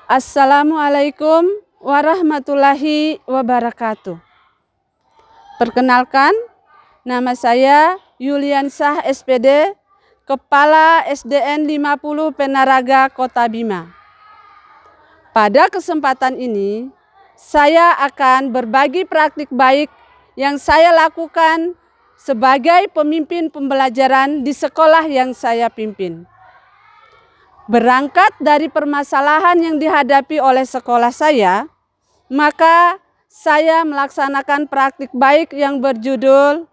Assalamualaikum warahmatullahi wabarakatuh. Perkenalkan, nama saya Yuliansah SPD, Kepala SDN 50 Penaraga Kota Bima. Pada kesempatan ini, saya akan berbagi praktik baik yang saya lakukan sebagai pemimpin pembelajaran di sekolah yang saya pimpin. Berangkat dari permasalahan yang dihadapi oleh sekolah saya, maka saya melaksanakan praktik baik yang berjudul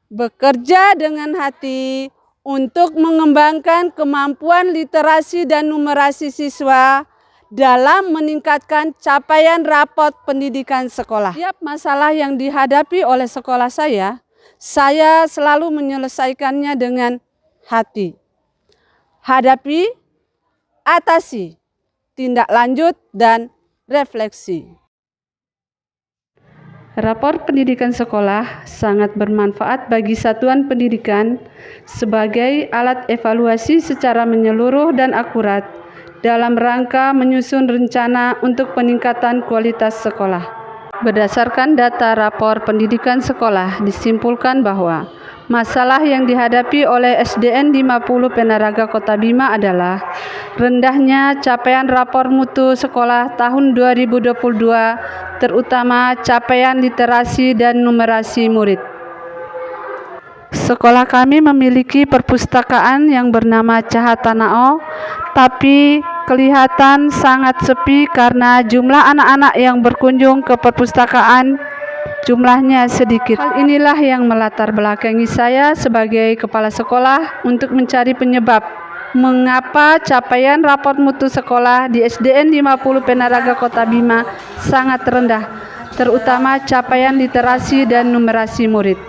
Bekerja dengan Hati untuk mengembangkan kemampuan literasi dan numerasi siswa dalam meningkatkan capaian rapot pendidikan sekolah. Setiap masalah yang dihadapi oleh sekolah saya selalu menyelesaikannya dengan hati. Hadapi, atasi, tindak lanjut, dan refleksi. Rapor pendidikan sekolah sangat bermanfaat bagi satuan pendidikan sebagai alat evaluasi secara menyeluruh dan akurat dalam rangka menyusun rencana untuk peningkatan kualitas sekolah. Berdasarkan data rapor pendidikan sekolah, disimpulkan bahwa masalah yang dihadapi oleh SDN 50 Penaraga Kota Bima adalah rendahnya capaian rapor mutu sekolah tahun 2022, terutama capaian literasi dan numerasi murid. Sekolah kami memiliki perpustakaan yang bernama Cahatanao, tapi kelihatan sangat sepi karena jumlah anak-anak yang berkunjung ke perpustakaan jumlahnya sedikit. Hal inilah yang melatar belakangi saya sebagai kepala sekolah untuk mencari penyebab mengapa capaian rapor mutu sekolah di SDN 50 Penaraga Kota Bima sangat rendah, terutama capaian literasi dan numerasi murid.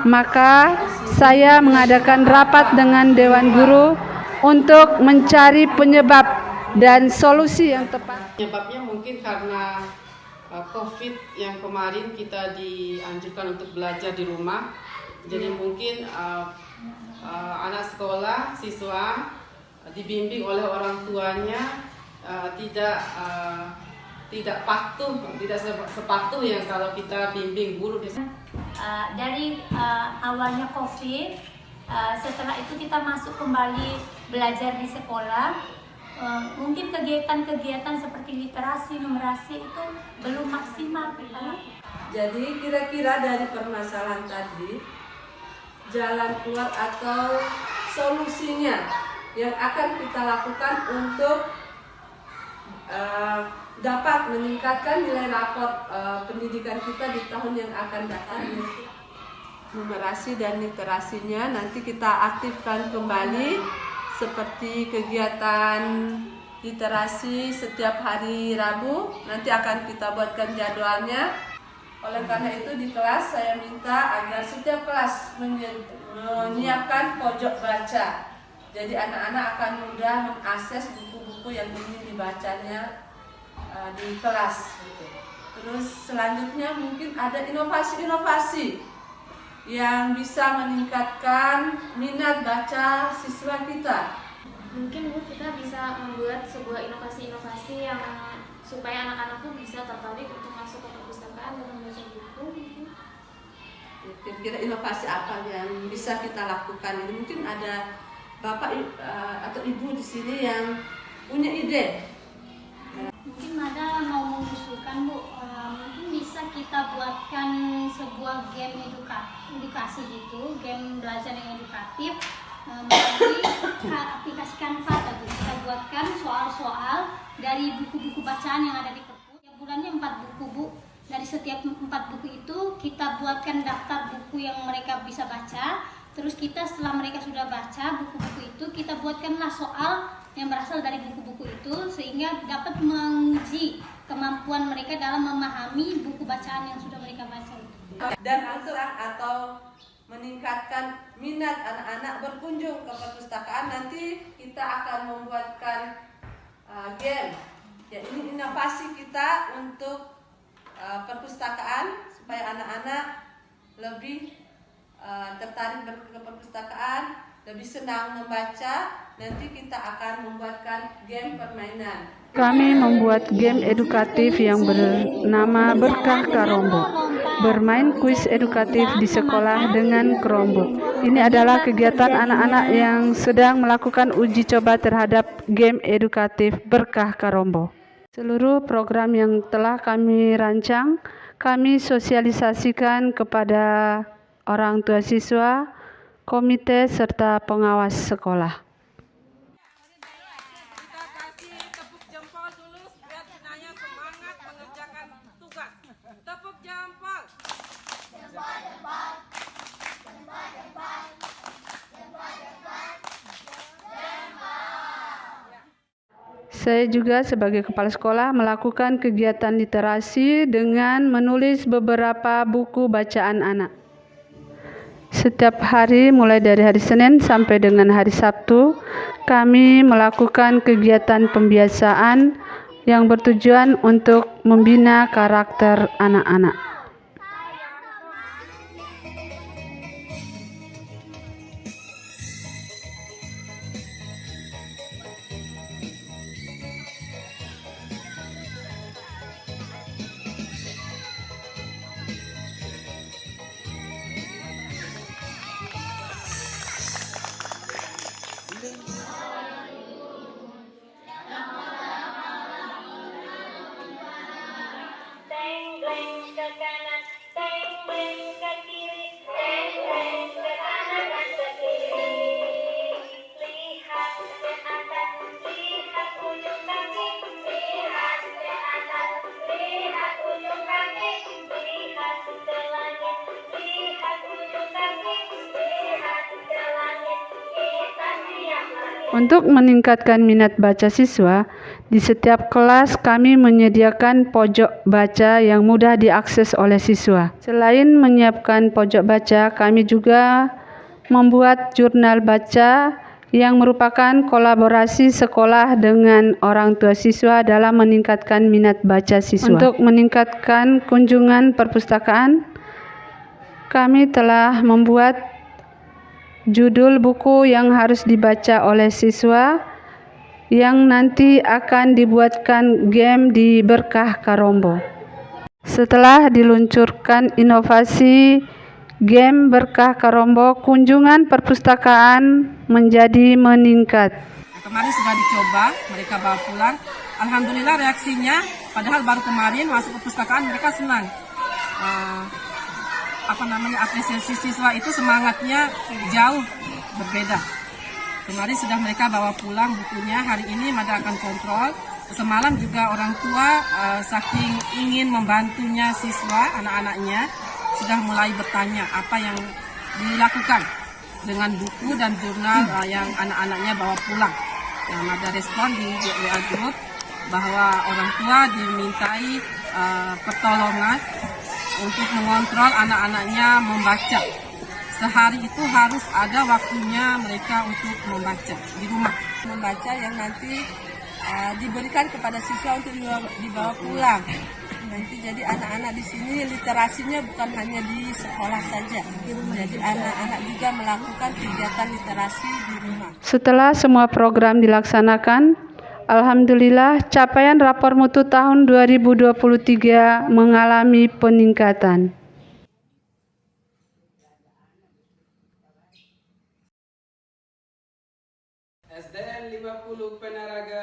Maka saya mengadakan rapat dengan Dewan Guru untuk mencari penyebab dan solusi yang tepat. Penyebabnya mungkin karena COVID yang kemarin kita dianjurkan untuk belajar di rumah. Jadi mungkin anak sekolah, siswa dibimbing oleh orang tuanya tidak patuh, tidak sepatuh yang kalau kita bimbing guru di sana. Dari awalnya COVID, setelah itu kita masuk kembali belajar di sekolah. Mungkin kegiatan-kegiatan seperti literasi, numerasi itu belum maksimal kita. Jadi kira-kira dari permasalahan tadi, jalan keluar atau solusinya yang akan kita lakukan untuk dapat meningkatkan nilai rapor pendidikan kita di tahun yang akan datang. Numerasi dan literasinya nanti kita aktifkan kembali seperti kegiatan literasi setiap hari Rabu. Nanti akan kita buatkan jadwalnya. Oleh karena itu di kelas saya minta agar setiap kelas menyiapkan pojok baca. Jadi anak-anak akan mudah mengakses buku-buku yang ingin dibacanya di kelas. Terus selanjutnya mungkin ada inovasi-inovasi yang bisa meningkatkan minat baca siswa kita. Mungkin Bu, kita bisa membuat sebuah inovasi-inovasi yang supaya anak-anak pun bisa tertarik untuk masuk ke perpustakaan dan membaca buku. Kira-kira inovasi apa yang bisa kita lakukan? Ini mungkin ada Bapak atau Ibu di sini yang punya ide. Mungkin ada mau mengusulkan Bu, mungkin bisa kita buatkan sebuah game edukasi gitu, game belajar yang edukatif melalui aplikasi Canva tadi. Kita buatkan soal-soal dari buku-buku bacaan yang ada di perpus. Tiap bulannya 4 buku Bu. Dari setiap 4 buku itu kita buatkan daftar buku yang mereka bisa baca. Terus kita setelah mereka sudah baca buku-buku itu, kita buatkanlah soal yang berasal dari buku-buku itu sehingga dapat menguji kemampuan mereka dalam memahami buku bacaan yang sudah mereka baca itu. Dan atau meningkatkan minat anak-anak berkunjung ke perpustakaan, nanti kita akan membuatkan game. Ya, ini inovasi kita untuk perpustakaan supaya anak-anak lebih tertarik ke perpustakaan lebih senang membaca, nanti kita akan membuatkan game permainan. Kami membuat game edukatif yang bernama Berkah Karombo. Bermain kuis edukatif di sekolah dengan kerombok. Ini adalah kegiatan anak-anak yang sedang melakukan uji coba terhadap game edukatif Berkah Karombo. Seluruh program yang telah kami rancang, kami sosialisasikan kepada orang tua siswa, komite, serta pengawas sekolah. Kita kasih tepuk jempol dulu biar Cinaya semangat mengerjakan tugas. Tepuk jempol. Saya juga sebagai kepala sekolah melakukan kegiatan literasi dengan menulis beberapa buku bacaan anak. Setiap hari mulai dari hari Senin sampai dengan hari Sabtu, kami melakukan kegiatan pembiasaan yang bertujuan untuk membina karakter anak-anak. Teng-teng ke kanan, teng-teng ke kiri, teng-teng ke kanan dan ke kiri. Lihat ke atas, lihat ujung kaki, lihat ke atas, lihat ujung kaki, lihat ke langit, lihat ujung kaki, lihat ke langit. Kita siap lagi. Untuk meningkatkan minat baca siswa, di setiap kelas kami menyediakan pojok baca yang mudah diakses oleh siswa. Selain menyiapkan pojok baca, kami juga membuat jurnal baca yang merupakan kolaborasi sekolah dengan orang tua siswa dalam meningkatkan minat baca siswa. Untuk meningkatkan kunjungan perpustakaan, kami telah membuat judul buku yang harus dibaca oleh siswa yang nanti akan dibuatkan game di Berkah Karombo. Setelah diluncurkan inovasi game Berkah Karombo, kunjungan perpustakaan menjadi meningkat. Kemarin sudah dicoba, mereka bawa pulang. Alhamdulillah reaksinya, padahal baru kemarin masuk ke perpustakaan mereka senang. Apresiasi siswa itu semangatnya jauh berbeda. Kemarin sudah mereka bawa pulang bukunya, hari ini Mada akan kontrol. Semalam juga orang tua saking ingin membantunya siswa, anak-anaknya, sudah mulai bertanya apa yang dilakukan dengan buku dan jurnal yang anak-anaknya bawa pulang. Yang Mada respon di WA Group bahwa orang tua dimintai pertolongan untuk mengontrol anak-anaknya membaca. Sehari itu harus ada waktunya mereka untuk membaca di rumah. Membaca yang nanti diberikan kepada siswa untuk dibawa pulang. Nanti jadi anak-anak di sini literasinya bukan hanya di sekolah saja. Jadi anak-anak juga melakukan kegiatan literasi di rumah. Setelah semua program dilaksanakan, alhamdulillah capaian rapor mutu tahun 2023 mengalami peningkatan. SDN 50 Penaraga